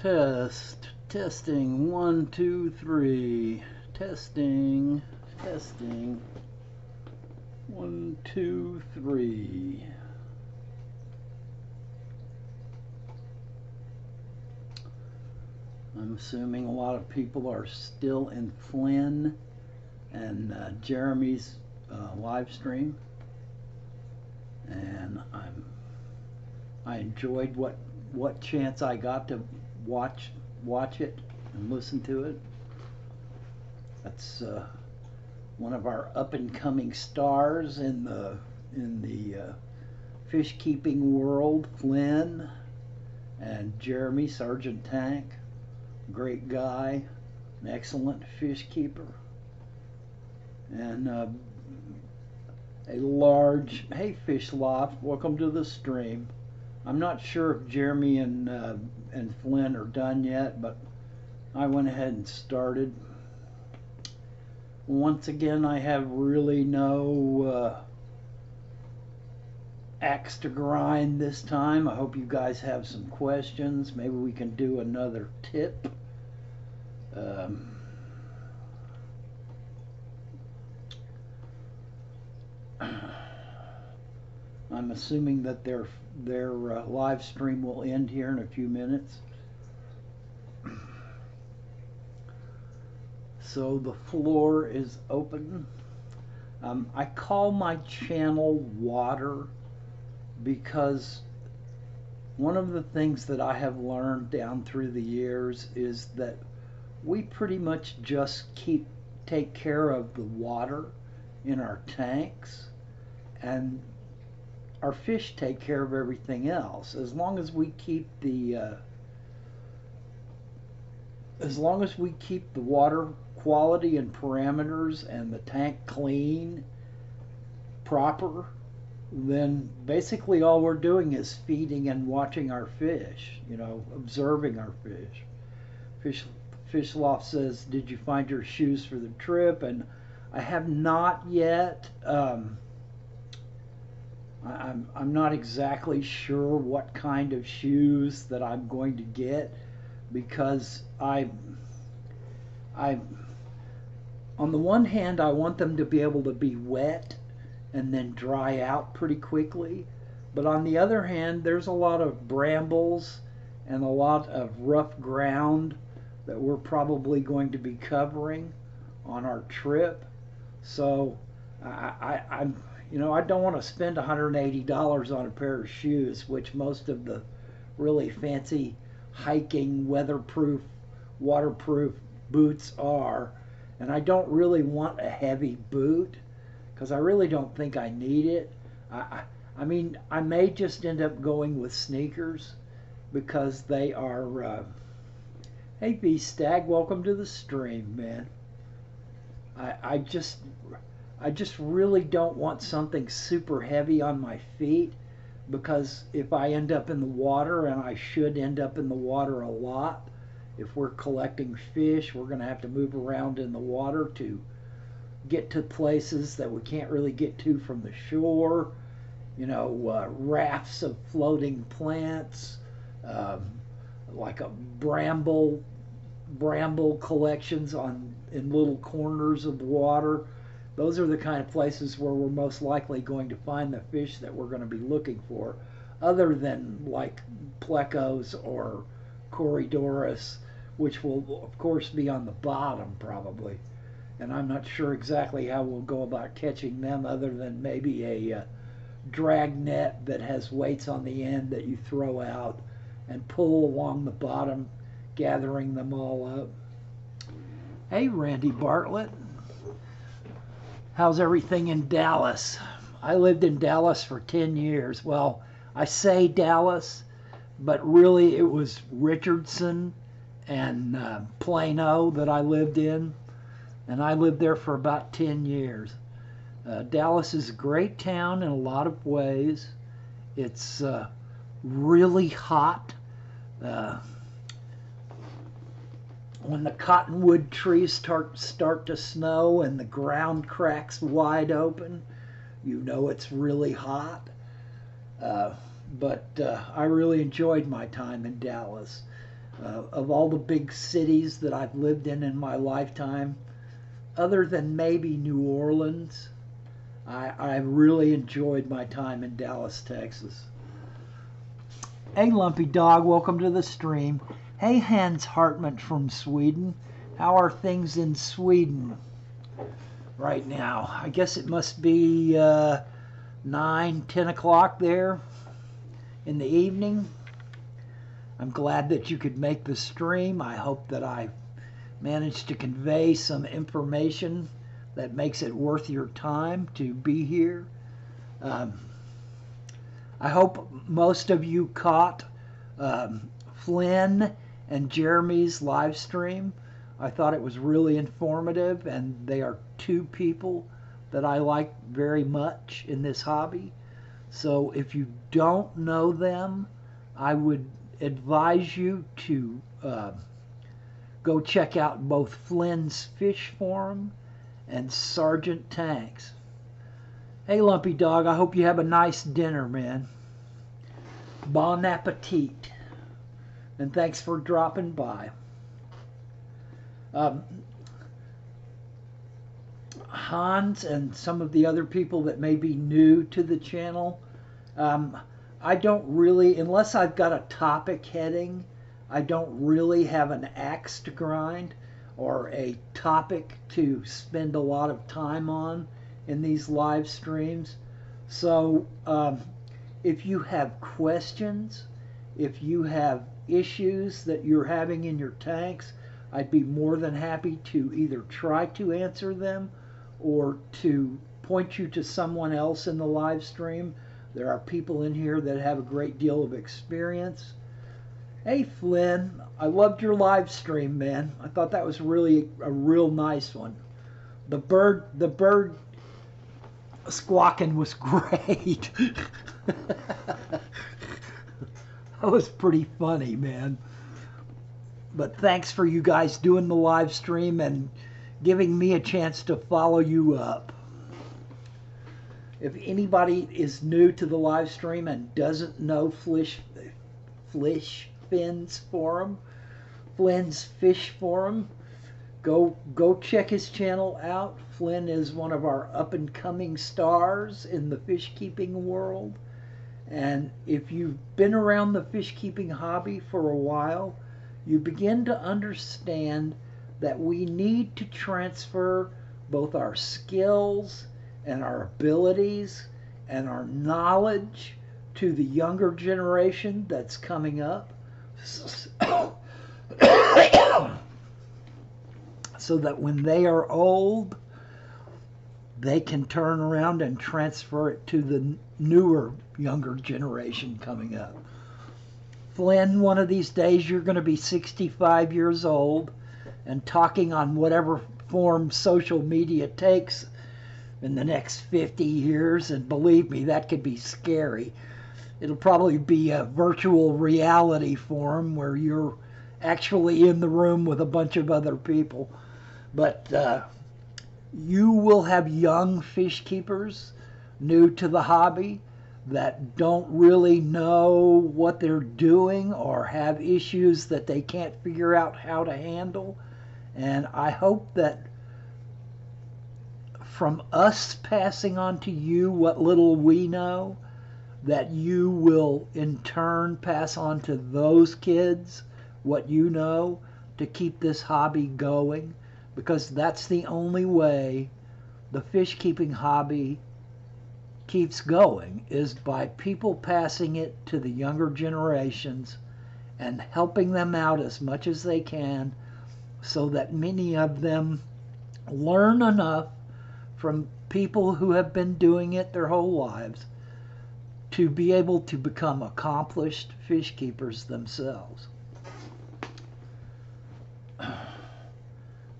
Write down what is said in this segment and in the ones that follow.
Testing, 1, 2, 3. Testing, 1, 2, 3. I'm assuming a lot of people are still in Flynn and Jeremy's live stream, and I enjoyed what chance I got to watch it and listen to it. That's one of our up and coming stars in the fish keeping world, Flynn, and Jeremy, Sergeant Tank. Great guy, an excellent fish keeper, and a large, hey Fish Loft, welcome to the stream. I'm not sure if Jeremy and Flynn are done yet, but I went ahead and started. Once again, I have really no axe to grind this time. I hope you guys have some questions. Maybe we can do another tip. I'm assuming that their live stream will end here in a few minutes. So the floor is open. I call my channel Water because one of the things that I have learned down through the years is that we pretty much just take care of the water in our tanks, and our fish take care of everything else. As long as we keep the water quality and parameters and the tank clean, proper, then basically all we're doing is feeding and watching our fish, observing our fish. Fish Loft says, did you find your shoes for the trip? And I have not yet. I'm not exactly sure what kind of shoes that I'm going to get, because on the one hand, I want them to be able to be wet and then dry out pretty quickly. But on the other hand, there's a lot of brambles and a lot of rough ground that we're probably going to be covering on our trip. So I don't want to spend $180 on a pair of shoes, which most of the really fancy hiking, weatherproof, waterproof boots are. And I don't really want a heavy boot, because I really don't think I need it. I mean, I may just end up going with sneakers, because they are... Hey B-Stag, welcome to the stream, man. I just really don't want something super heavy on my feet, because if I end up in the water, and I should end up in the water a lot, if we're collecting fish, we're going to have to move around in the water to get to places that we can't really get to from the shore. Rafts of floating plants, like a bramble collections in little corners of the water. Those are the kind of places where we're most likely going to find the fish that we're going to be looking for, other than like plecos or Corydoras, which will of course be on the bottom probably. And I'm not sure exactly how we'll go about catching them, other than maybe a drag net that has weights on the end that you throw out and pull along the bottom, gathering them all up. Hey Randy Bartlett, how's everything in Dallas? I lived in Dallas for 10 years. Well, I say Dallas, but really it was Richardson and Plano that I lived in, and I lived there for about 10 years. Dallas is a great town in a lot of ways. It's really hot. When the cottonwood trees start to snow and the ground cracks wide open, it's really hot. But I really enjoyed my time in Dallas. Of all the big cities that I've lived in my lifetime, other than maybe New Orleans, I really enjoyed my time in Dallas, Texas. Hey, Lumpy Dog, welcome to the stream. Hey, Hans Hartman from Sweden. How are things in Sweden right now? I guess it must be 9, 10 o'clock there in the evening. I'm glad that you could make the stream. I hope that I managed to convey some information that makes it worth your time to be here. I hope most of you caught Flynn and Jeremy's live stream. I thought it was really informative, and they are two people that I like very much in this hobby. So if you don't know them, I would advise you to go check out both Flynn's Fish Forum and Sergeant Tanks. Hey, Lumpy Dog, I hope you have a nice dinner, man. Bon appetit. And thanks for dropping by. Hans and some of the other people that may be new to the channel, I don't really, unless I've got a topic heading, I don't really have an axe to grind or a topic to spend a lot of time on in these live streams. So if you have questions, if you have issues that you're having in your tanks, I'd be more than happy to either try to answer them or to point you to someone else in the live stream. There are people in here that have a great deal of experience. Hey, Flynn, I loved your live stream, man. I thought that was really a real nice one. The bird squawking was great. That was pretty funny, man. But thanks for you guys doing the live stream and giving me a chance to follow you up. If anybody is new to the live stream and doesn't know Flynn's Fish Forum, go check his channel out. Flynn is one of our up-and-coming stars in the fish keeping world. And if you've been around the fish keeping hobby for a while, you begin to understand that we need to transfer both our skills and our abilities and our knowledge to the younger generation that's coming up so that when they are old, they can turn around and transfer it to the newer, younger generation coming up. Flynn, one of these days you're going to be 65 years old and talking on whatever form social media takes in the next 50 years, and believe me, that could be scary. It'll probably be a virtual reality form where you're actually in the room with a bunch of other people. But you will have young fish keepers new to the hobby that don't really know what they're doing or have issues that they can't figure out how to handle. And I hope that from us passing on to you what little we know, that you will in turn pass on to those kids what you know to keep this hobby going, because that's the only way the fish keeping hobby keeps going, is by people passing it to the younger generations and helping them out as much as they can so that many of them learn enough from people who have been doing it their whole lives to be able to become accomplished fish keepers themselves.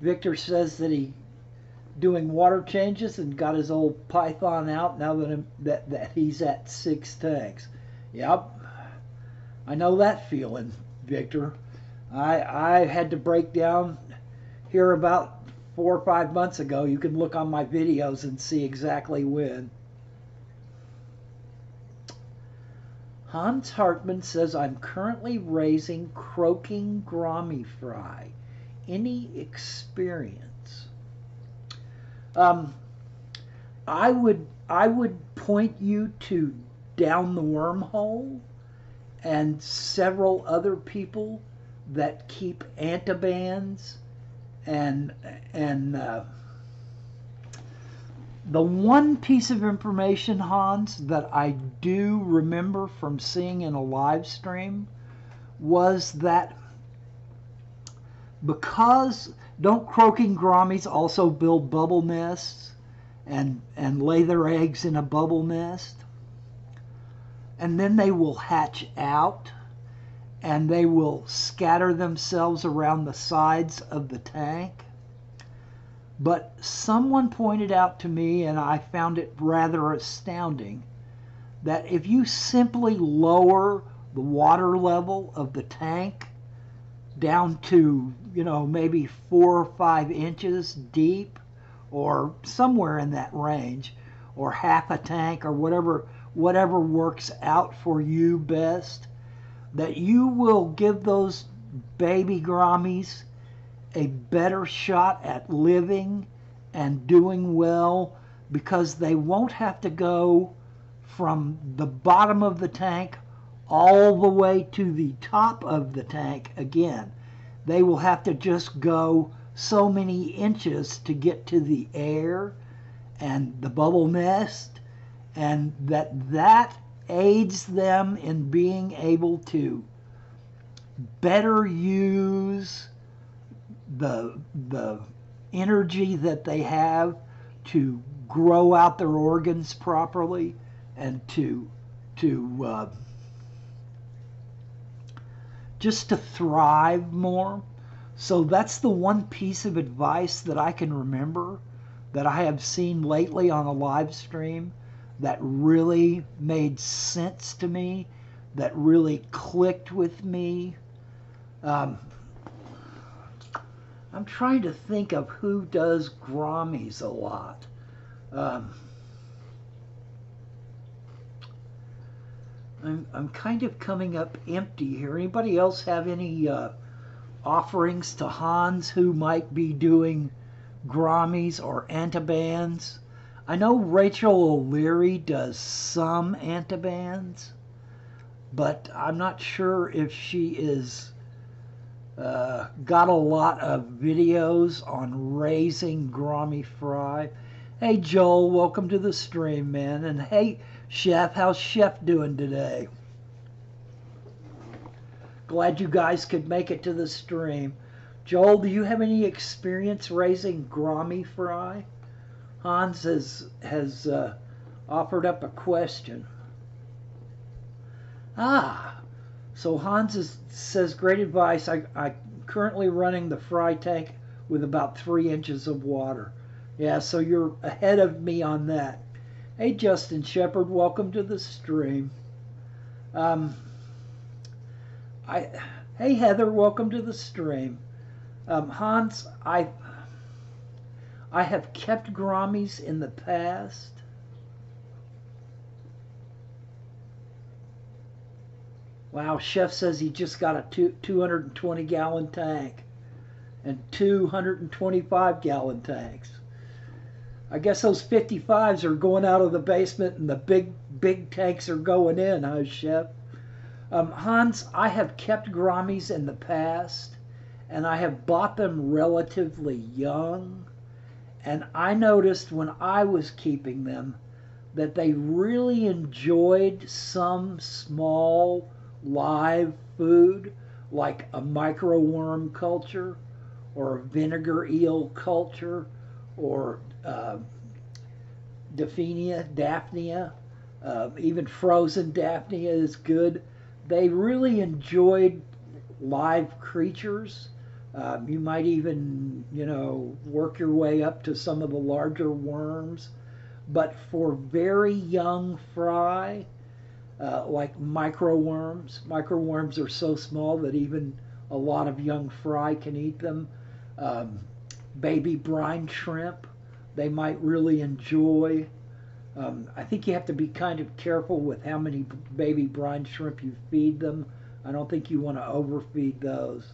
Victor says that he doing water changes and got his old python out now that he's at 6 tanks. Yep, I know that feeling, Victor. I had to break down here about 4 or 5 months ago. You can look on my videos and see exactly when. Hans Hartman says, I'm currently raising croaking gourami fry. Any experience? Um, I would point you to Down the Wormhole and several other people that keep antibans and the one piece of information, Hans, that I do remember from seeing in a live stream was that because don't croaking gouramis also build bubble nests and lay their eggs in a bubble nest? And then they will hatch out and they will scatter themselves around the sides of the tank. But someone pointed out to me, and I found it rather astounding, that if you simply lower the water level of the tank down to, maybe 4 or 5 inches deep, or somewhere in that range, or half a tank, or whatever works out for you best, that you will give those baby gouramis a better shot at living and doing well, because they won't have to go from the bottom of the tank all the way to the top of the tank again. They will have to just go so many inches to get to the air and the bubble nest, and that aids them in being able to better use the energy that they have to grow out their organs properly and to just to thrive more. So that's the one piece of advice that I can remember that I have seen lately on a live stream that really made sense to me, that really clicked with me. I'm trying to think of who does gouramis a lot. I'm kind of coming up empty here. Anybody else have any offerings to Hans who might be doing gouramis or antibans? I know Rachel O'Leary does some antibans, but I'm not sure if she is got a lot of videos on raising gourami fry. Hey Joel, welcome to the stream, man. And hey Chef, how's Chef doing today? Glad you guys could make it to the stream. Joel, do you have any experience raising gourami fry? Hans has offered up a question. So Hans says, great advice. I'm currently running the fry tank with about 3 inches of water. Yeah, so you're ahead of me on that. Hey, Justin Shepard, welcome to the stream. Hey, Heather, welcome to the stream. Hans, I have kept gouramis in the past. Wow, Chef says he just got a 220-gallon tank and 225-gallon tanks. I guess those 55s are going out of the basement and the big tanks are going in, huh, Chef? Hans, I have kept gouramis in the past, and I have bought them relatively young. And I noticed when I was keeping them that they really enjoyed some small live food, like a microworm culture or a vinegar eel culture or Daphnia, even frozen Daphnia is good. They really enjoyed live creatures. You might even, work your way up to some of the larger worms. But for very young fry, like microworms are so small that even a lot of young fry can eat them. Baby brine shrimp, they might really enjoy. I think you have to be kind of careful with how many baby brine shrimp you feed them. I don't think you want to overfeed those.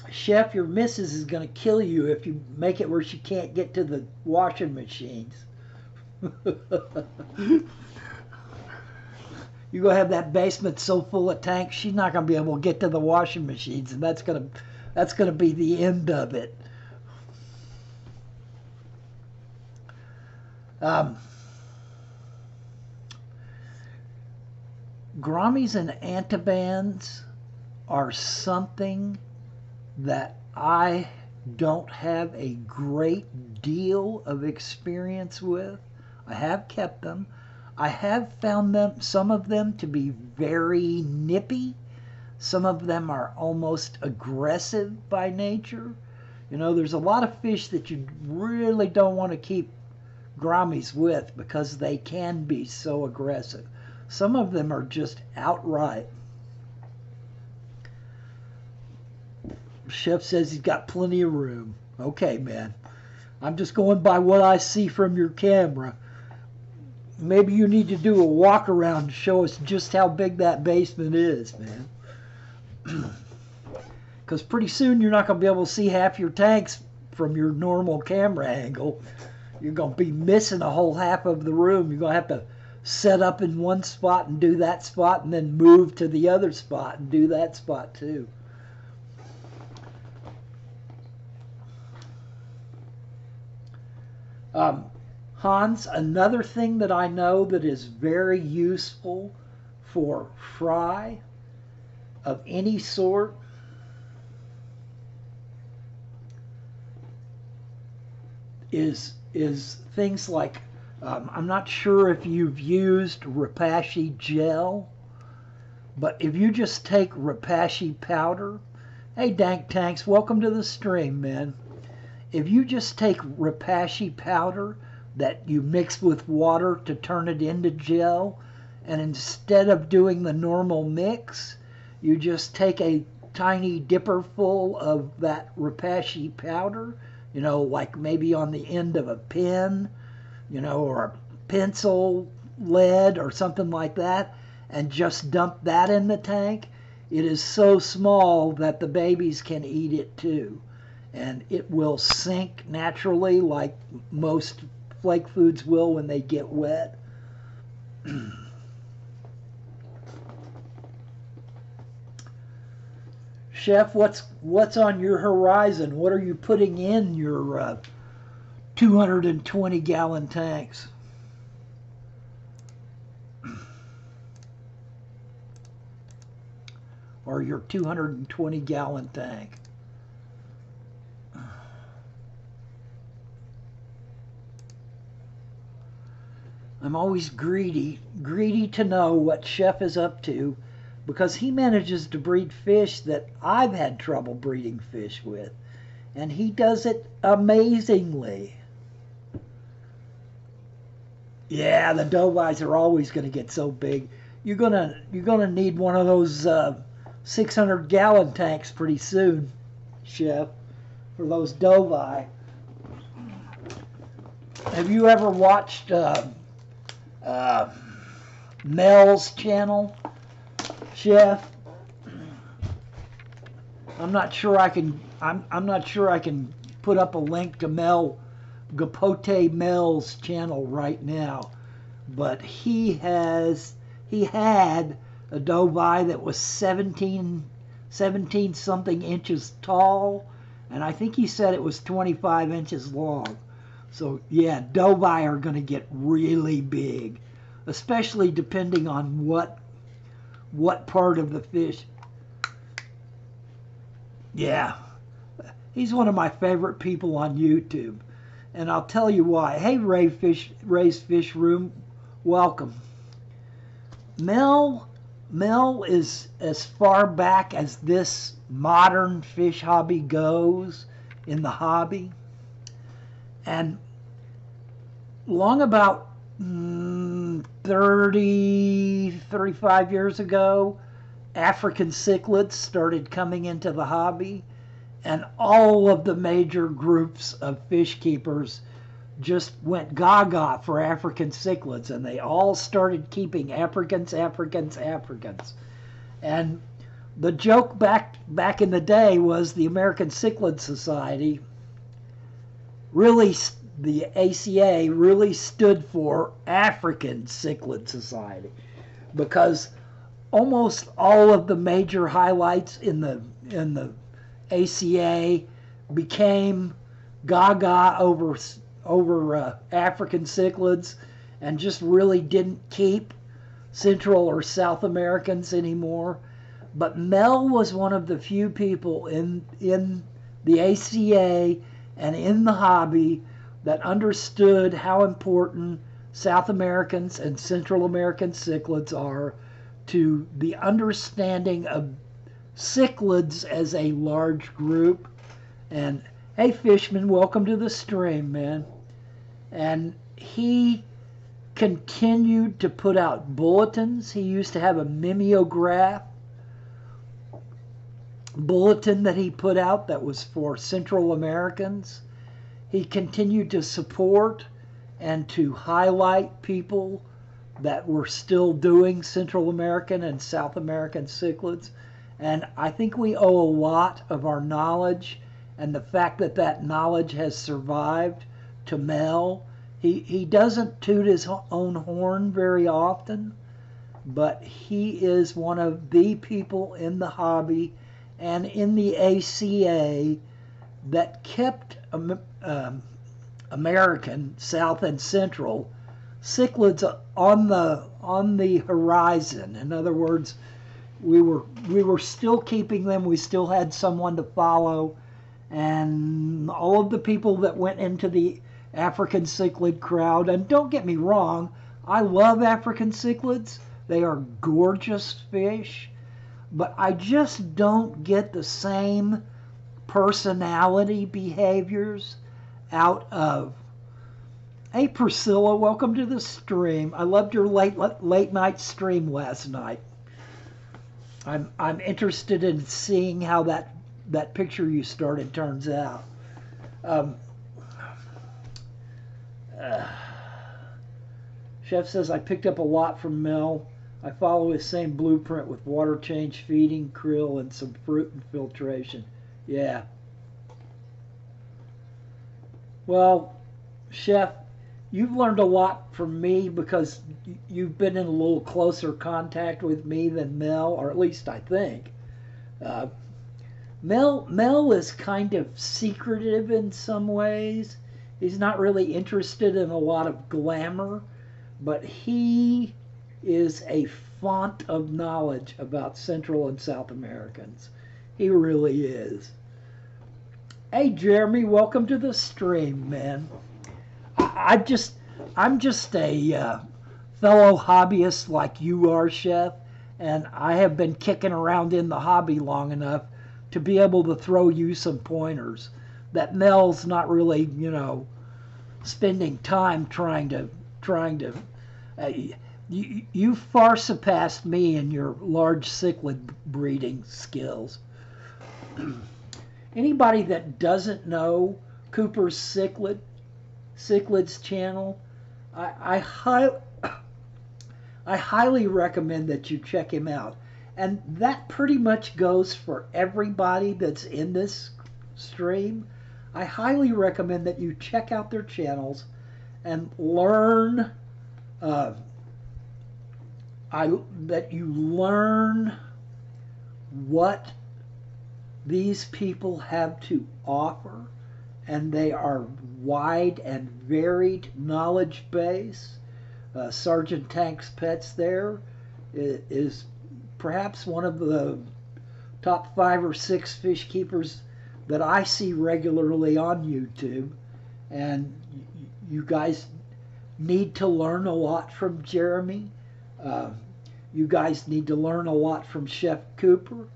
Chef, your missus is going to kill you if you make it where she can't get to the washing machines. You go have that basement so full of tanks, she's not going to be able to get to the washing machines, and that's going to be the end of it. Grommies and Antabans are something that I don't have a great deal of experience with. I have kept them. I have found them, some of them, to be very nippy. Some of them are almost aggressive by nature. You know, there's a lot of fish that you really don't want to keep grommies with because they can be so aggressive. Some of them are just outright. Chef says he's got plenty of room. Okay, man. I'm just going by what I see from your camera. Maybe you need to do a walk around to show us just how big that basement is, man. Because pretty soon you're not going to be able to see half your tanks from your normal camera angle. You're going to be missing a whole half of the room. You're going to have to set up in one spot and do that spot and then move to the other spot and do that spot too. Hans, another thing that I know that is very useful for fry of any sort is things like, I'm not sure if you've used Repashy gel, but if you just take Repashy powder, hey Dank Tanks, welcome to the stream, man. If you just take Repashy powder that you mix with water to turn it into gel, and instead of doing the normal mix, you just take a tiny dipper full of that Repashy powder, you know, like maybe on the end of a pen, you know, or a pencil lead or something like that, and just dump that in the tank. It is so small that the babies can eat it too. And it will sink naturally like most flake foods will when they get wet. Chef, what's on your horizon? What are you putting in your 220-gallon tanks? Or your 220-gallon tank? I'm always greedy to know what Chef is up to, because he manages to breed fish that I've had trouble breeding fish with, and he does it amazingly. Yeah, the dovies are always going to get so big. You're gonna need one of those 600-gallon tanks pretty soon, Chef, for those dovi. Have you ever watched Mel's channel, Chef? I'm not sure I can put up a link to Gapote Mel's channel right now, but he had a dovi that was 17 something inches tall, and I think he said it was 25 inches long. So yeah, dovi are going to get really big, especially depending on what part of the fish. Yeah, he's one of my favorite people on YouTube, and I'll tell you why. Hey, Ray's Fish Room, welcome. Mel is as far back as this modern fish hobby goes in the hobby. And long about 35 years ago, African cichlids started coming into the hobby. And all of the major groups of fish keepers just went gaga for African cichlids, and they all started keeping Africans. And the joke back in the day was the American Cichlid Society really, the ACA really stood for African Cichlid Society, because almost all of the major highlights in the ACA became gaga over African cichlids, and just really didn't keep Central or South Americans anymore. But Mel was one of the few people in the ACA and in the hobby that understood how important South Americans and Central American cichlids are to the understanding of cichlids as a large group. And hey, Fishman, welcome to the stream, man. And he continued to put out bulletins. He used to have a mimeograph bulletin that he put out that was for Central Americans. He continued to support and to highlight people that were still doing Central American and South American cichlids. And I think we owe a lot of our knowledge and the fact that that knowledge has survived to Mel. He doesn't toot his own horn very often, but he is one of the people in the hobby and in the ACA that kept American, South and Central cichlids on the horizon. In other words, we were still keeping them. We still had someone to follow, and all of the people that went into the African cichlid crowd. And don't get me wrong, I love African cichlids. They are gorgeous fish, but I just don't get the same personality behaviors out of. Hey Priscilla, welcome to the stream. I loved your late night stream last night. I'm interested in seeing how that picture you started turns out. Chef says, I picked up a lot from Mel. I follow his same blueprint with water change, feeding, krill, and some fruit and filtration. Yeah. Well, Chef, you've learned a lot from me because you've been in a little closer contact with me than Mel, or at least I think. Mel is kind of secretive in some ways. He's not really interested in a lot of glamour, but he is a font of knowledge about Central and South Americans. He really is. Hey Jeremy, welcome to the stream, man. I'm just a fellow hobbyist like you are, Chef, and I have been kicking around in the hobby long enough to be able to throw you some pointers that Mel's not really, spending time trying to. You far surpassed me in your large cichlid breeding skills. Anybody that doesn't know Cooper's Cichlids channel, I highly recommend that you check him out. And that pretty much goes for everybody that's in this stream. I highly recommend that you check out their channels and learn that you learn what these people have to offer, and they are wide and varied knowledge base. Sergeant Tank's Pets there is perhaps one of the top 5 or 6 fish keepers that I see regularly on YouTube, and you guys need to learn a lot from Jeremy. You guys need to learn a lot from Chef Cooper.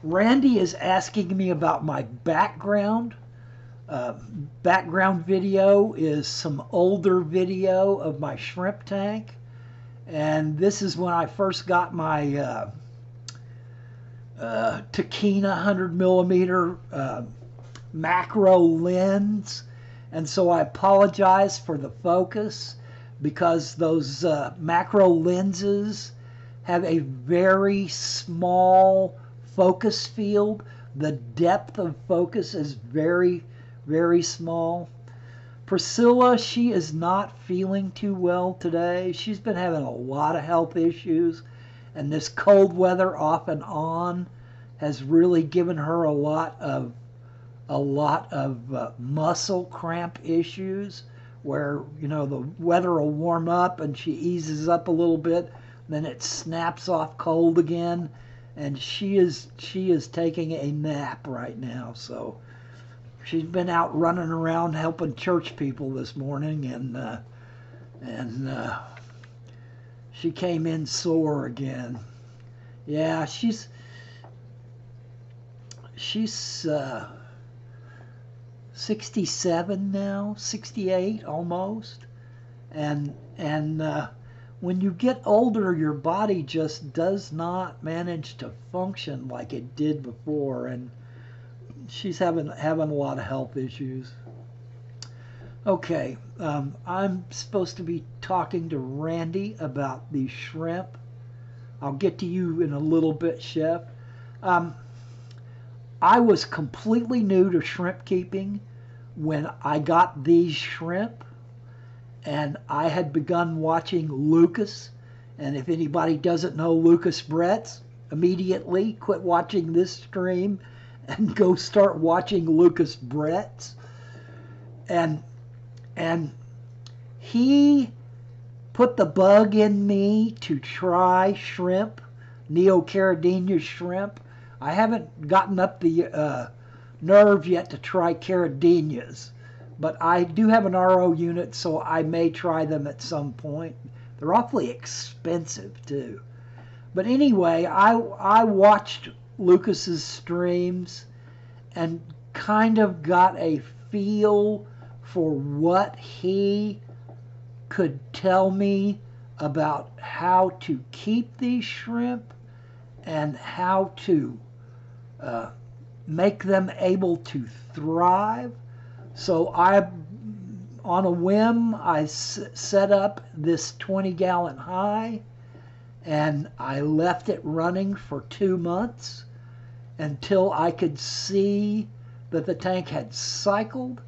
Randy is asking me about my background. Background video is some older video of my shrimp tank. And this is when I first got my Tachyna 100 millimeter macro lens, and so I apologize for the focus because those macro lenses have a very small focus field. The depth of focus is very, very small. Priscilla, she is not feeling too well today. She's been having a lot of health issues, and this cold weather off and on has really given her a lot of muscle cramp issues where, you know, the weather will warm up and she eases up a little bit, then it snaps off cold again, and she is taking a nap right now. So she's been out running around helping church people this morning, and she came in sore again. Yeah, she's 67 now, 68 almost, and when you get older, your body just does not manage to function like it did before, and she's having a lot of health issues. Okay, I'm supposed to be talking to Randy about the shrimp. I'll get to you in a little bit, Chef. I was completely new to shrimp keeping when I got these shrimp, and I had begun watching Lucas. And if anybody doesn't know Lucas Bretz, immediately quit watching this stream and go start watching Lucas Bretz. And he put the bug in me to try shrimp, Neocaridina shrimp. I haven't gotten up the nerve yet to try Caridinas, but I do have an RO unit, so I may try them at some point. They're awfully expensive too. But anyway, I watched Lucas's streams and kind of got a feel for what he could tell me about how to keep these shrimp and how to make them able to thrive. So on a whim, I set up this 20-gallon high, and I left it running for 2 months until I could see that the tank had cycled,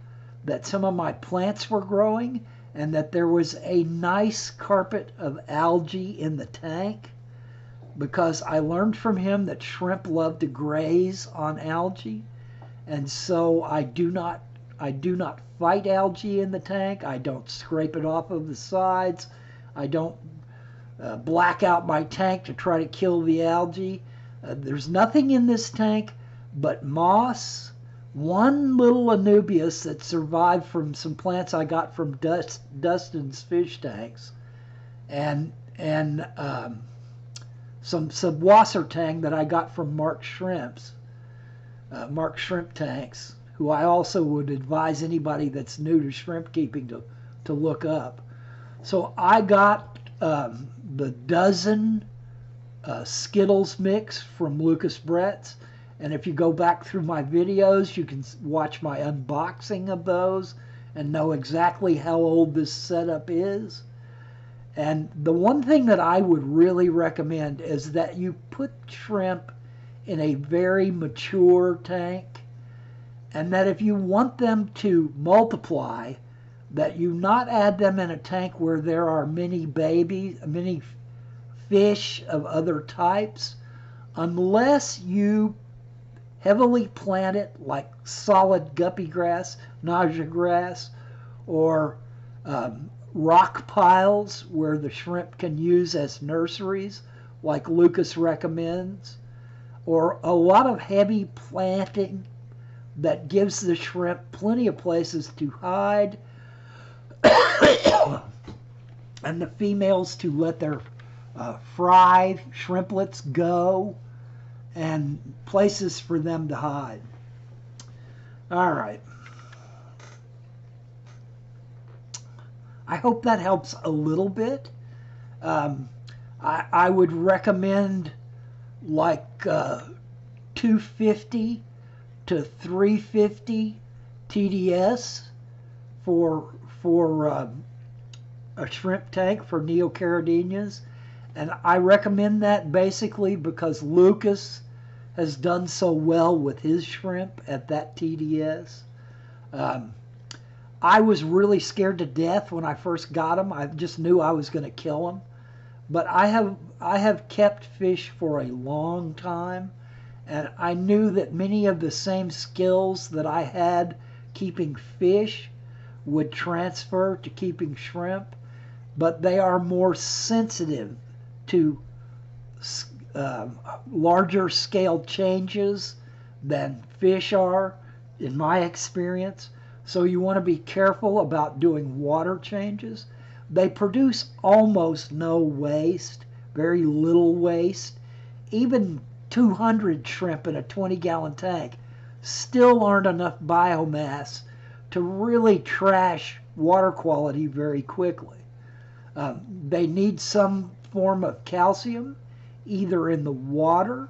that some of my plants were growing, and that there was a nice carpet of algae in the tank, because I learned from him that shrimp love to graze on algae, and so I do not fight algae in the tank. I don't scrape it off of the sides. I don't black out my tank to try to kill the algae. There's nothing in this tank but moss, one little anubias that survived from some plants I got from Dustin's fish tanks, and some subwassertang that I got from Mark Shrimp Tanks, who I also would advise anybody that's new to shrimp keeping to look up. So I got the dozen Skittles mix from Lucas Bretz, and if you go back through my videos, you can watch my unboxing of those and know exactly how old this setup is. And the one thing that I would really recommend is that you put shrimp in a very mature tank, and that if you want them to multiply, that you not add them in a tank where there are many fish of other types, unless you heavily plant it like solid guppy grass, nausea grass, or rock piles where the shrimp can use as nurseries, like Lucas recommends, or a lot of heavy planting that gives the shrimp plenty of places to hide and the females to let their fry shrimplets go, and places for them to hide. All right. I hope that helps a little bit. I would recommend like 250 to 350 TDS for a shrimp tank for neocaridinias, and I recommend that basically because Lucas has done so well with his shrimp at that TDS. I was really scared to death when I first got them. I just knew I was going to kill them. But I have kept fish for a long time, and I knew that many of the same skills that I had keeping fish would transfer to keeping shrimp, but they are more sensitive to larger scale changes than fish are, in my experience. So you want to be careful about doing water changes. They produce almost no waste, very little waste. Even 200 shrimp in a 20-gallon tank still aren't enough biomass to really trash water quality very quickly. They need some form of calcium, either in the water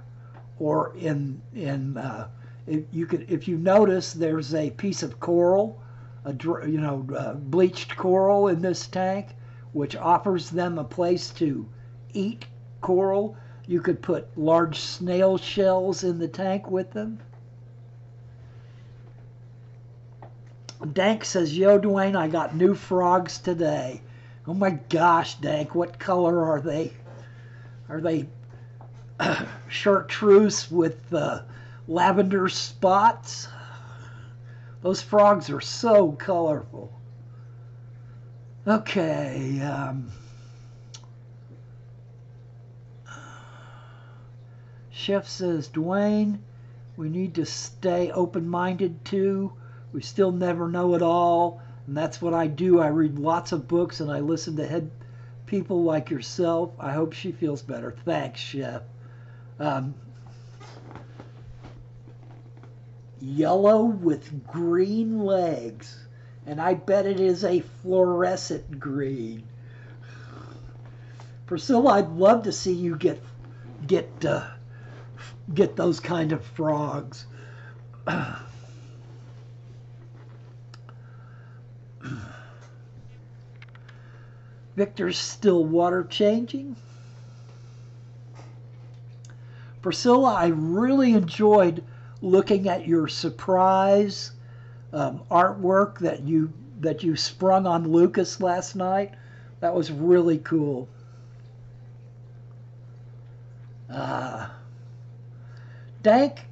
or if you notice, there's a piece of coral, bleached coral in this tank, which offers them a place to eat coral. You could put large snail shells in the tank with them. Dank says, "Yo, Dwayne, I got new frogs today." Oh my gosh, Dank, what color are they? Are they chartreuse with lavender spots? Those frogs are so colorful. Okay. Chef says, "Dwayne, we need to stay open-minded too. We still never know it all. And that's what I do. I read lots of books and I listen to head people like yourself. I hope she feels better." Thanks, Chef. Yellow with green legs, and I bet it is a fluorescent green. Priscilla, I'd love to see you get those kind of frogs. Victor's still water changing. Priscilla, I really enjoyed looking at your surprise artwork that you sprung on Lucas last night. That was really cool. Dank,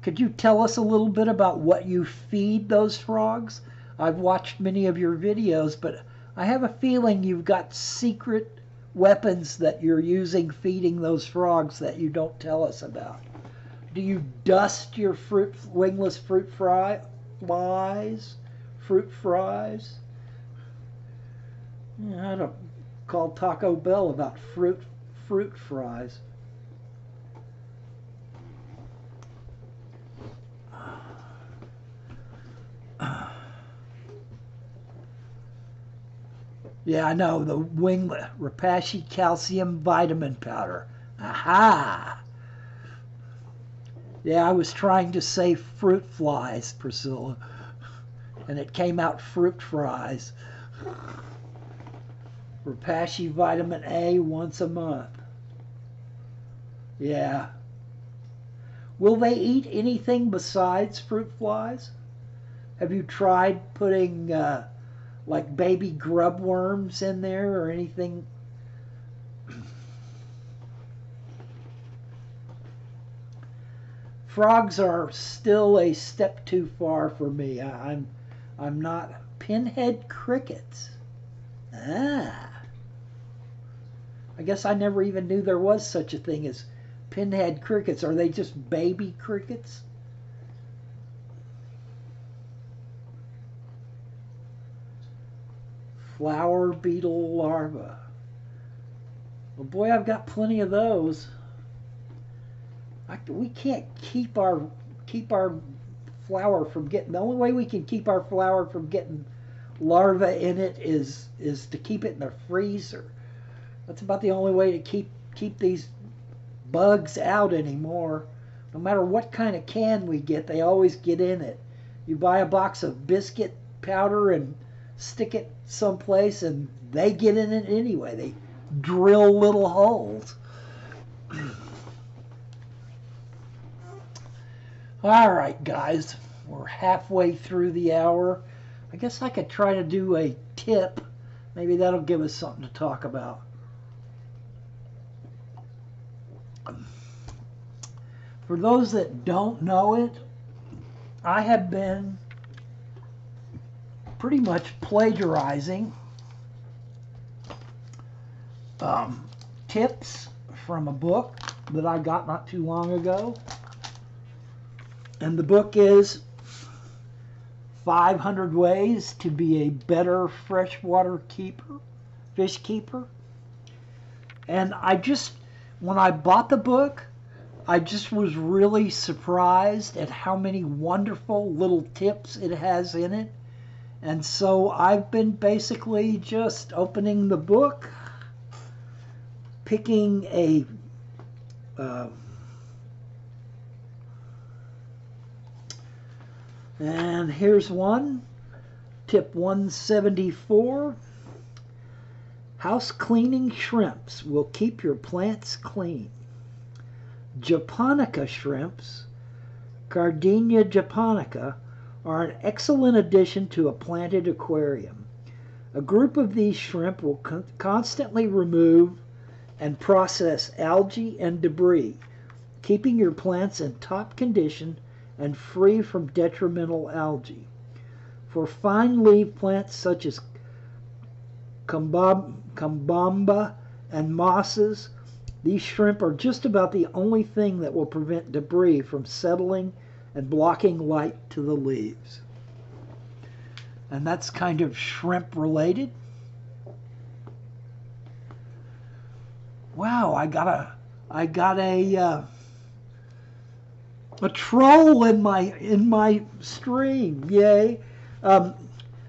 could you tell us a little bit about what you feed those frogs? I've watched many of your videos, but I have a feeling you've got secret weapons that you're using feeding those frogs that you don't tell us about. Do you dust your wingless fruit fries? Yeah, I don't call Taco Bell about fruit fries. Yeah, I know, the winglet, Repashy calcium vitamin powder. Aha! Yeah, I was trying to say fruit flies, Priscilla, and it came out fruit fries. Repashy vitamin A once a month. Yeah. Will they eat anything besides fruit flies? Have you tried putting like baby grub worms in there or anything? Frogs are still a step too far for me. I'm not. Pinhead crickets. Ah. I guess I never even knew there was such a thing as pinhead crickets. Are they just baby crickets? Flower beetle larva. Well, boy, I've got plenty of those. We can't keep our flour from getting. The only way we can keep our flour from getting larvae in it is to keep it in the freezer. That's about the only way to keep these bugs out anymore. No matter what kind of can we get, they always get in it. You buy a box of biscuit powder and stick it someplace, and they get in it anyway. They drill little holes. All right, guys, we're halfway through the hour. I guess I could try to do a tip. Maybe that'll give us something to talk about. For those that don't know it, I have been pretty much plagiarizing tips from a book that I got not too long ago. And the book is 500 Ways to be a Better Freshwater Fish Keeper. And when I bought the book, I just was really surprised at how many wonderful little tips it has in it. And so I've been basically just opening the book, picking a and here's one, tip 174. House cleaning shrimps will keep your plants clean. Japonica shrimps, Gardenia japonica, are an excellent addition to a planted aquarium. A group of these shrimp will constantly remove and process algae and debris, keeping your plants in top condition and free from detrimental algae. For fine leaf plants such as kambamba and mosses, these shrimp are just about the only thing that will prevent debris from settling and blocking light to the leaves. And that's kind of shrimp related. Wow, I got a troll in my stream. Yay.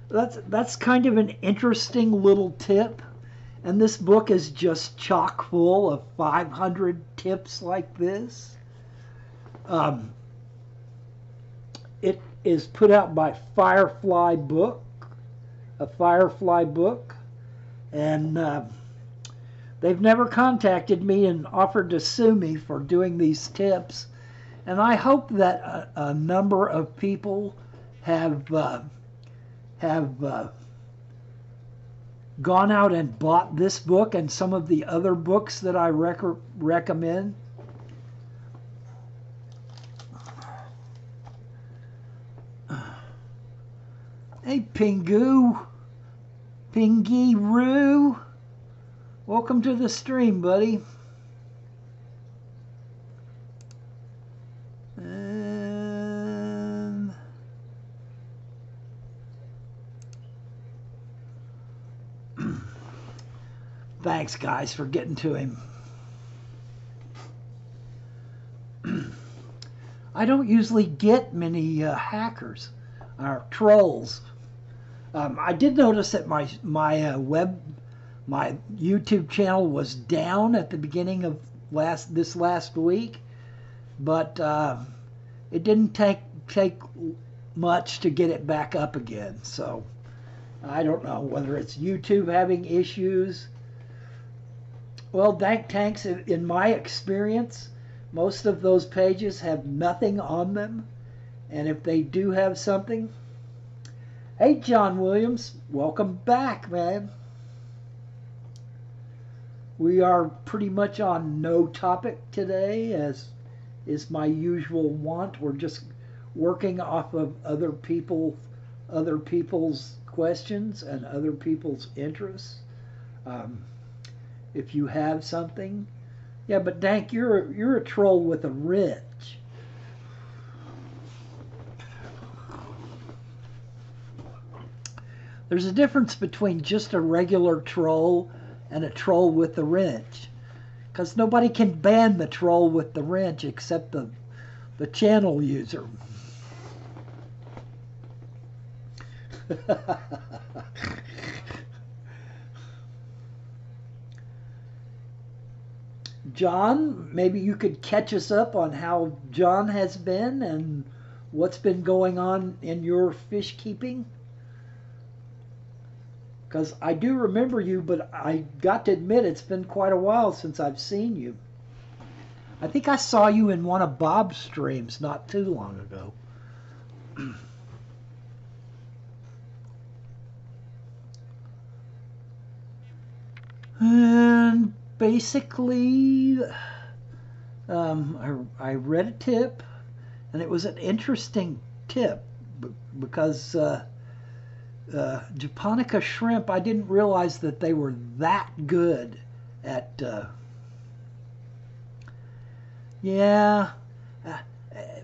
That's kind of an interesting little tip. And this book is just chock full of 500 tips like this. It is put out by Firefly Book, a Firefly book. And they've never contacted me and offered to sue me for doing these tips. And I hope that a number of people have gone out and bought this book and some of the other books that I recommend. Hey, Pingu. Pingy-roo. Welcome to the stream, buddy. And thanks, guys, for getting to him. I don't usually get many hackers or trolls. I did notice that my YouTube channel was down at the beginning of this last week, but it didn't take much to get it back up again. So I don't know whether it's YouTube having issues. Well, Dank Tanks, in my experience, most of those pages have nothing on them, and if they do have something, hey, John Williams, welcome back, man. We are pretty much on no topic today, as is my usual want. We're just working off of other people's questions and other people's interests. If you have something, yeah. But Dank, you're a troll with a wrench. There's a difference between just a regular troll and a troll with the wrench, because nobody can ban the troll with the wrench except the channel user. John, maybe you could catch us up on how John has been and what's been going on in your fish keeping. Because I do remember you, but I got to admit it's been quite a while since I've seen you. I think I saw you in one of Bob's streams not too long ago. And basically, I read a tip, and it was an interesting tip because Japonica shrimp, I didn't realize that they were that good at, yeah. Uh,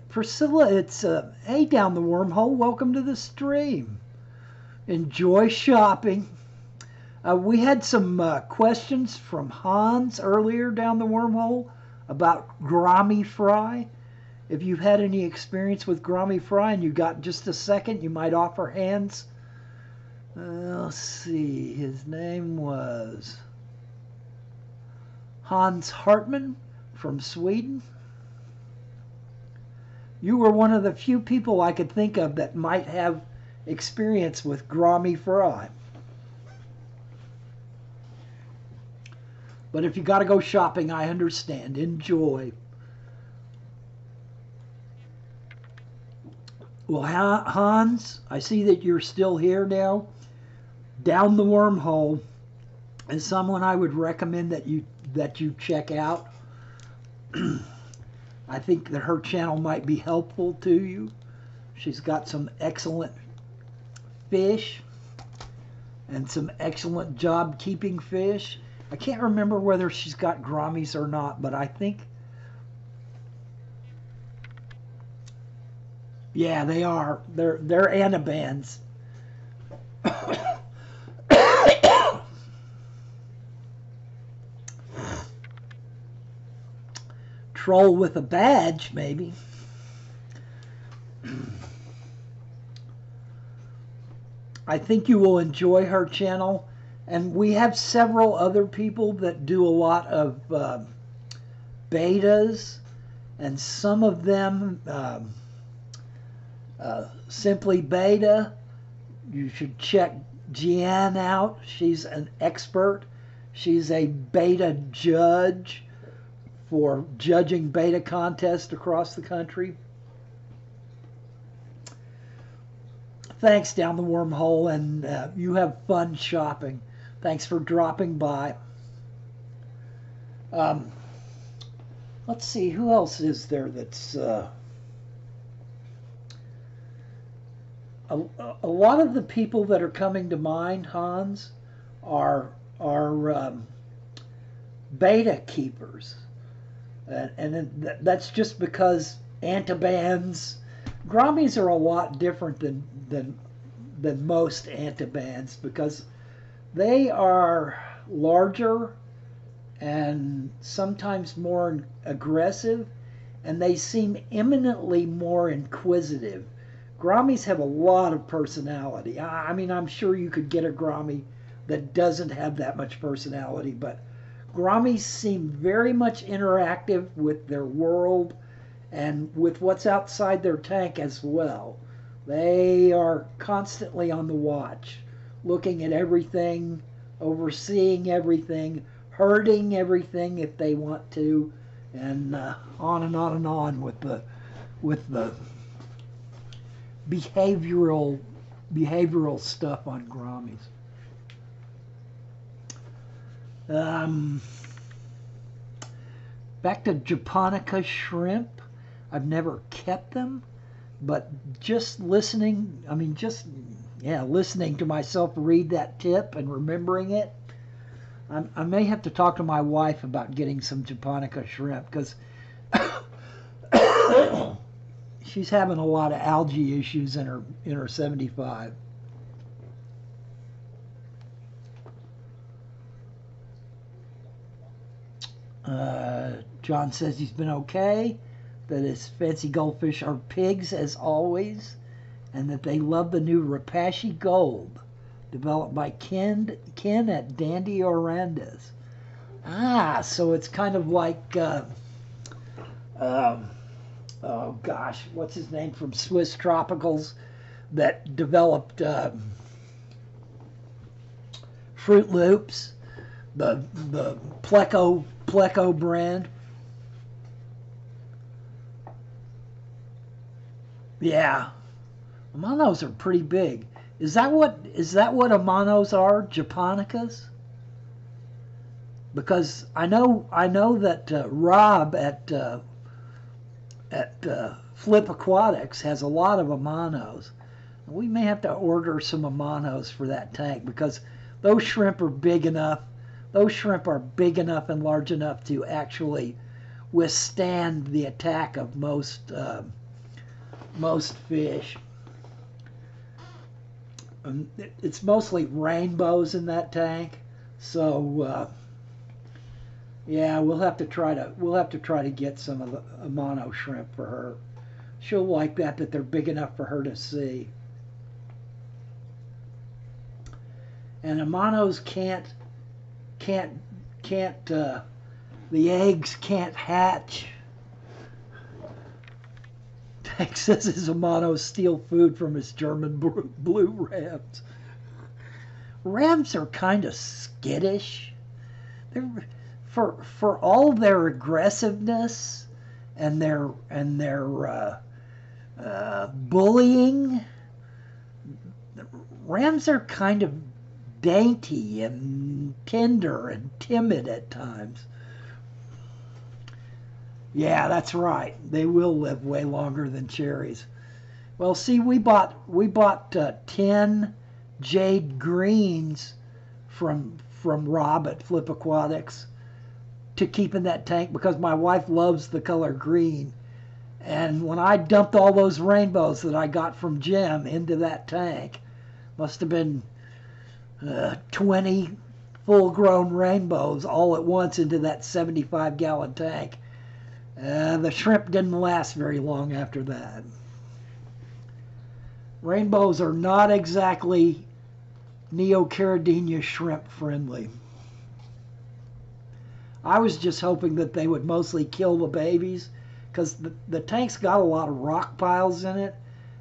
Priscilla, it's, hey, down the wormhole, welcome to the stream. Enjoy shopping. We had some questions from Hans earlier down the wormhole about gourami fry. If you've had any experience with gourami fry and you got just a second, you might offer hands. Let's see, his name was Hans Hartman from Sweden. You were one of the few people I could think of that might have experience with gourami fry. But if you got to go shopping, I understand. Enjoy. Well, Hans, I see that you're still here now. Down the wormhole is someone I would recommend that you check out. I think that her channel might be helpful to you. She's got some excellent fish and some excellent job keeping fish. I can't remember whether she's got gouramis or not, but I think, yeah, they are. They're anabans. Troll with a badge, maybe. I think you will enjoy her channel. And we have several other people that do a lot of betas, and some of them simply beta. You should check Jeanne out. She's an expert. She's a beta judge for judging beta contests across the country. Thanks, down the wormhole, and you have fun shopping. Thanks for dropping by. Let's see, who else is there that's... a lot of the people that are coming to mind, Hans, are beta keepers. And that's just because antabans... Gouramis are a lot different than most antabans because they are larger and sometimes more aggressive, and they seem eminently more inquisitive. Gouramis have a lot of personality. I mean, I'm sure you could get a gourami that doesn't have that much personality, but gouramis seem very much interactive with their world and with what's outside their tank as well. They are constantly on the watch, looking at everything, overseeing everything, herding everything if they want to, and on and on and on with the behavioral stuff on gouramis. Back to Japonica shrimp. I've never kept them, but just listening, listening to myself read that tip and remembering it, I may have to talk to my wife about getting some Japonica shrimp because she's having a lot of algae issues in her 75. John says he's been okay, that his fancy goldfish are pigs as always, and that they love the new Rapashi Gold, developed by Ken at Dandy Orandes. Ah, so it's kind of like, um, oh gosh, what's his name from Swiss Tropicals that developed Fruit Loops, the Pleco brand. Yeah, Amanos are pretty big. Is that what Amanos are? Japonicas? Because I know that Rob at Flip Aquatics has a lot of Amanos. We may have to order some Amanos for that tank because those shrimp are big enough. Those shrimp are big enough and large enough to actually withstand the attack of most fish. It's mostly rainbows in that tank, so yeah, we'll have to try to get some of the Amano shrimp for her. She'll like that they're big enough for her to see. And Amanos can't the eggs can't hatch. Tank says his Amanos steal food from his German blue rams. Rams are kind of skittish. They're for all their aggressiveness and their bullying. Rams are kind of dainty and tender and timid at times. Yeah, that's right. They will live way longer than cherries. Well, see, we bought 10 jade greens from Rob at Flip Aquatics to keep in that tank because my wife loves the color green. And when I dumped all those rainbows that I got from Jim into that tank, must have been 20 full-grown rainbows all at once into that 75-gallon tank. The shrimp didn't last very long after that. Rainbows are not exactly Neocaridina shrimp friendly. I was just hoping that they would mostly kill the babies because the tank's got a lot of rock piles in it,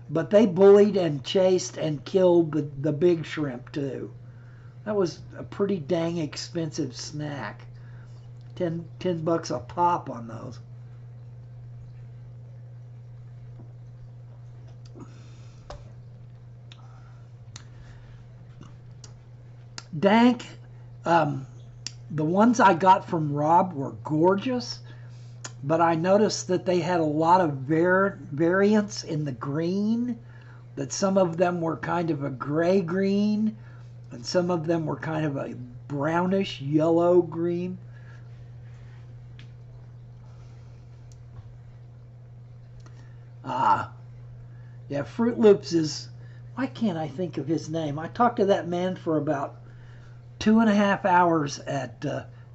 but they bullied and chased and killed the big shrimp too. That was a pretty dang expensive snack. 10 bucks a pop on those. Dank, the ones I got from Rob were gorgeous, but I noticed that they had a lot of variance in the green, that some of them were kind of a gray green, and some of them were kind of a brownish yellow green. Ah, yeah, Fruit Loops is, why can't I think of his name? I talked to that man for about 2.5 hours at,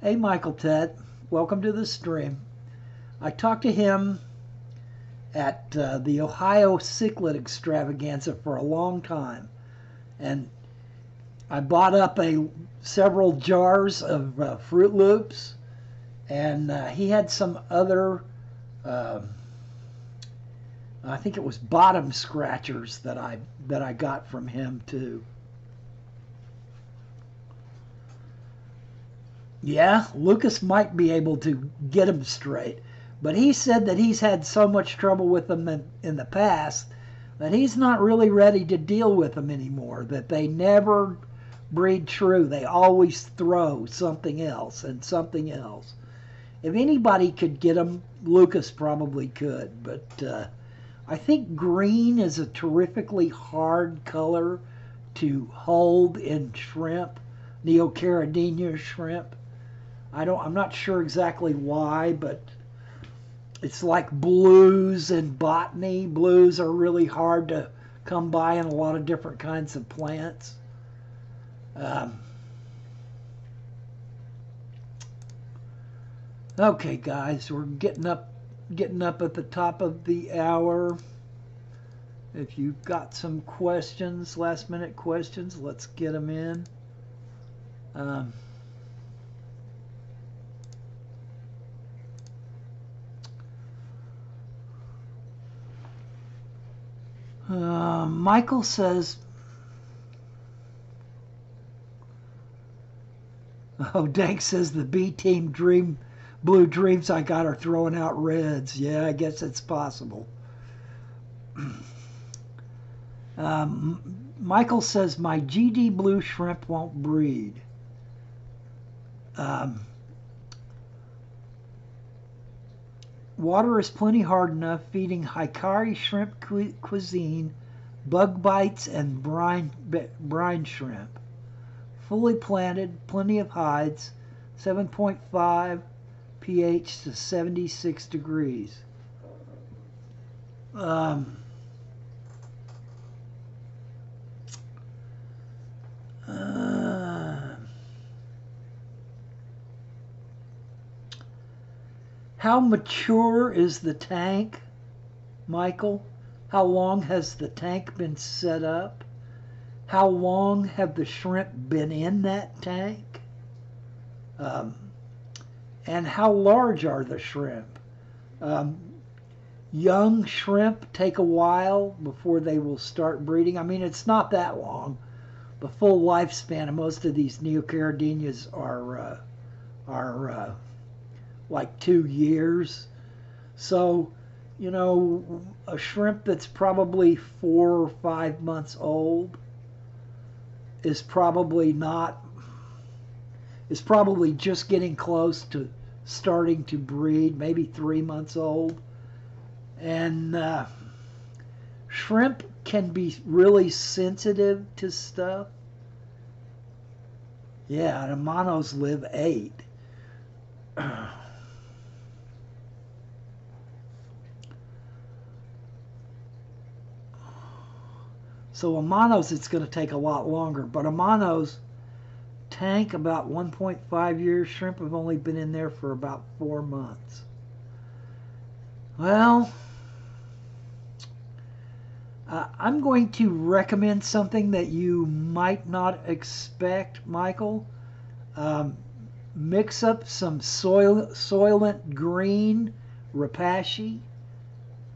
hey Michael Ted, welcome to the stream. I talked to him at the Ohio Cichlid Extravaganza for a long time. And I bought up several jars of Fruit Loops. And he had some other, I think it was bottom scratchers that I got from him too. Yeah, Lucas might be able to get them straight, but he said that he's had so much trouble with them in the past that he's not really ready to deal with them anymore, that they never breed true. They always throw something else and something else. If anybody could get them, Lucas probably could, but I think green is a terrifically hard color to hold in shrimp, Neocaridina shrimp. I'm not sure exactly why, but it's like blues and botany. Blues are really hard to come by in a lot of different kinds of plants. Okay, guys, we're getting up at the top of the hour. If you've got some questions, last minute questions, let's get them in. Michael says, oh, Dank says the B team blue dreams I got are throwing out reds. Yeah, I guess it's possible. Michael says my GD blue shrimp won't breed. Water is plenty hard enough, feeding Hikari shrimp cuisine, bug bites, and brine shrimp. Fully planted, plenty of hides, 7.5 pH to 76 degrees. How mature is the tank, Michael? How long has the tank been set up? How long have the shrimp been in that tank? And how large are the shrimp? Young shrimp take a while before they will start breeding. I mean, it's not that long. The full lifespan of most of these neocaridinias are like 2 years. So, you know, a shrimp that's probably 4 or 5 months old is probably just getting close to starting to breed, maybe 3 months old. And shrimp can be really sensitive to stuff. Yeah, and Amanos live 8. So Amanos, it's going to take a lot longer. But Amanos tank about 1.5 years. Shrimp have only been in there for about 4 months. Well, I'm going to recommend something that you might not expect, Michael. Mix up some Soylent Green Repashy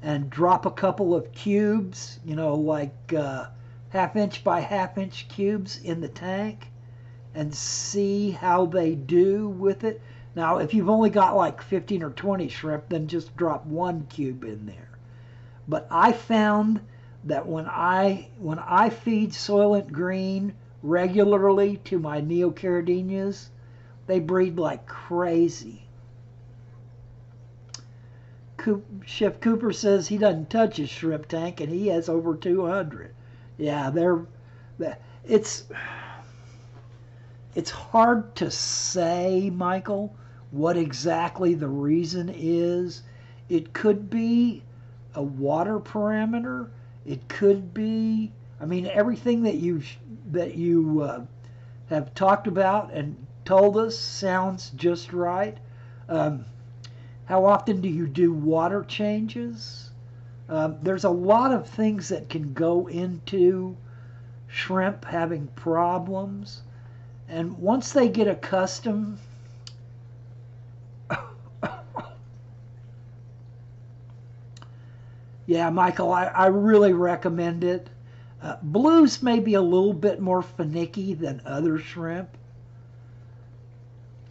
and drop a couple of cubes, you know, like 1/2 inch by 1/2 inch cubes in the tank and see how they do with it. Now, if you've only got like 15 or 20 shrimp, then just drop 1 cube in there. But I found that when I feed Soylent Green regularly to my neocaridinias, they breed like crazy. Chef Cooper says he doesn't touch his shrimp tank and he has over 200. Yeah, it's hard to say, Michael, what exactly the reason is. It could be a water parameter. It could be, I mean, everything that you have talked about and told us sounds just right. How often do you do water changes? There's a lot of things that can go into shrimp having problems. And once they get accustomed, yeah, Michael, I really recommend it. Blues may be a little bit more finicky than other shrimp.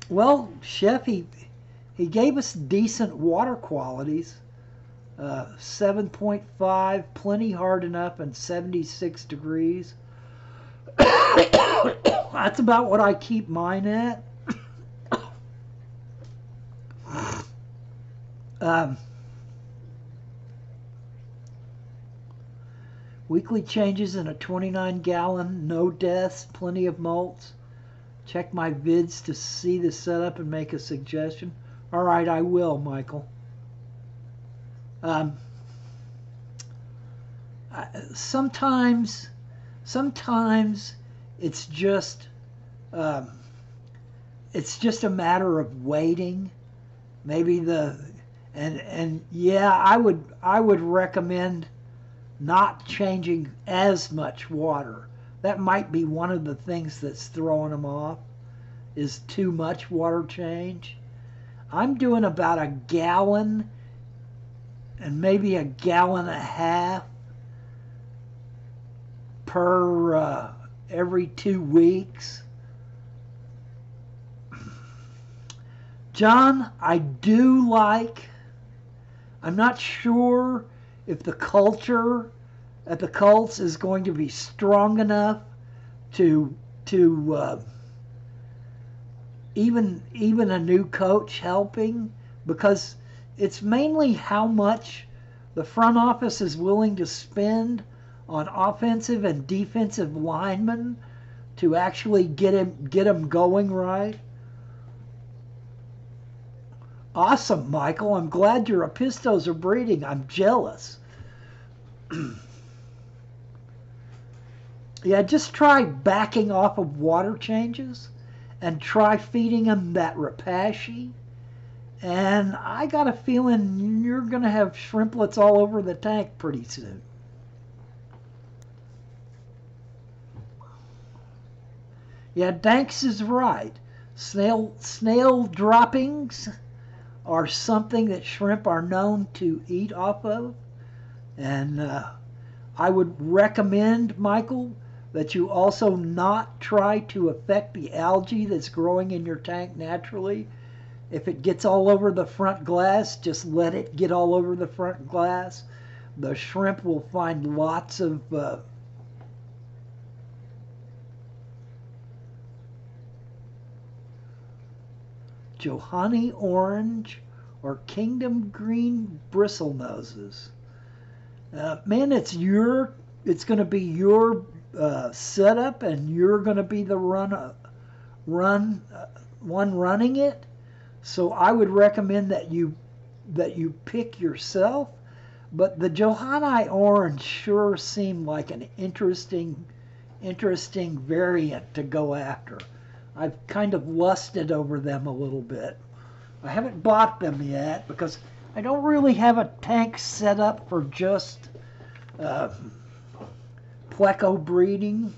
Well, Chef, he gave us decent water qualities. 7.5, plenty hard enough, and 76 degrees. That's about what I keep mine at. Weekly changes in a 29-gallon, no deaths, plenty of molts. Check my vids to see the setup and make a suggestion. All right, I will, Michael. Sometimes it's just a matter of waiting. Maybe yeah, I would recommend not changing as much water. That might be one of the things that's throwing them off, is too much water change. I'm doing about 1 gallon and maybe 1.5 gallons per every 2 weeks. John, I'm not sure if the culture at the Colts is going to be strong enough to even a new coach helping, because it's mainly how much the front office is willing to spend on offensive and defensive linemen to actually get him going right. Awesome, Michael. I'm glad your Apistos are breeding. I'm jealous. Yeah, just try backing off of water changes and try feeding them that Repashy. And I got a feeling you're going to have shrimplets all over the tank pretty soon. Yeah, Danks is right. Snail droppings are something that shrimp are known to eat off of. And I would recommend, Michael, that you also not try to affect the algae that's growing in your tank naturally. If it gets all over the front glass, just let it get all over the front glass. The shrimp will find lots of Johanny orange or Kingdom green bristlenoses. Man, it's going to be your setup, and you're going to be the one running it. So I would recommend that you pick yourself. But the Johanny orange sure seemed like an interesting variant to go after. I've kind of lusted over them a little bit. I haven't bought them yet because I don't really have a tank set up for just pleco breeding,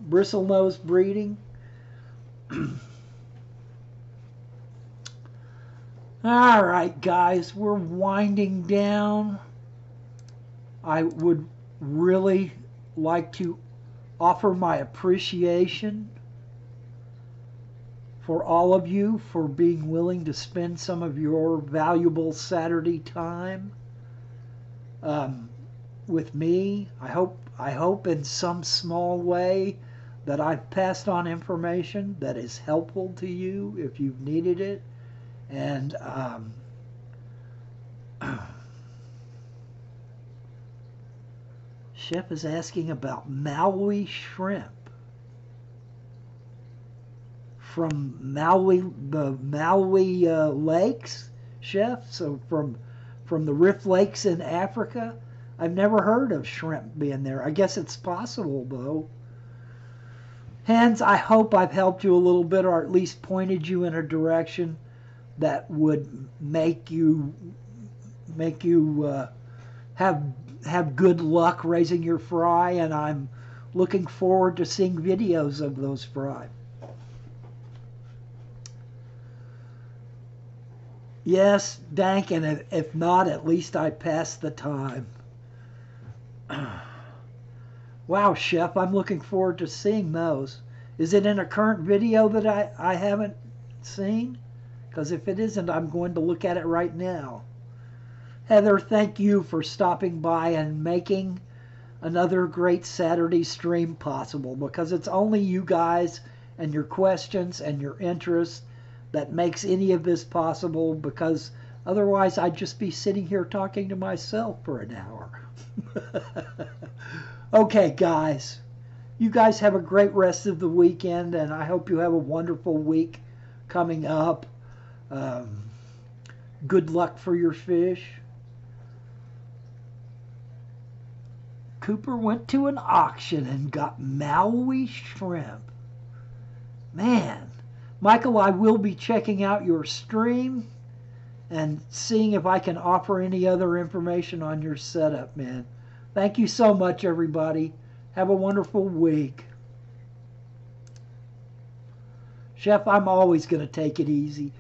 bristlenose breeding. All right, guys, we're winding down. I would really like to offer my appreciation for all of you for being willing to spend some of your valuable Saturday time with me. I hope in some small way that I've passed on information that is helpful to you if you've needed it. And Chef is asking about Maui shrimp from the Maui lakes, Chef. So from the Rift Lakes in Africa. I've never heard of shrimp being there. I guess it's possible, though. Hans, I hope I've helped you a little bit, or at least pointed you in a direction that would make you have good luck raising your fry, and I'm looking forward to seeing videos of those fry. Yes, Dank, and if not, at least I passed the time. Wow, Chef, I'm looking forward to seeing those. Is it in a current video that I haven't seen? Because if it isn't, I'm going to look at it right now. Heather, thank you for stopping by and making another great Saturday stream possible, because it's only you guys and your questions and your interest that makes any of this possible, because otherwise I'd just be sitting here talking to myself for an hour. Okay, guys. You guys have a great rest of the weekend, and I hope you have a wonderful week coming up. Good luck for your fish. Cooper went to an auction and got Maui shrimp. Man. Michael, I will be checking out your stream and seeing if I can offer any other information on your setup, man. Thank you so much, everybody. Have a wonderful week. Chef, I'm always going to take it easy.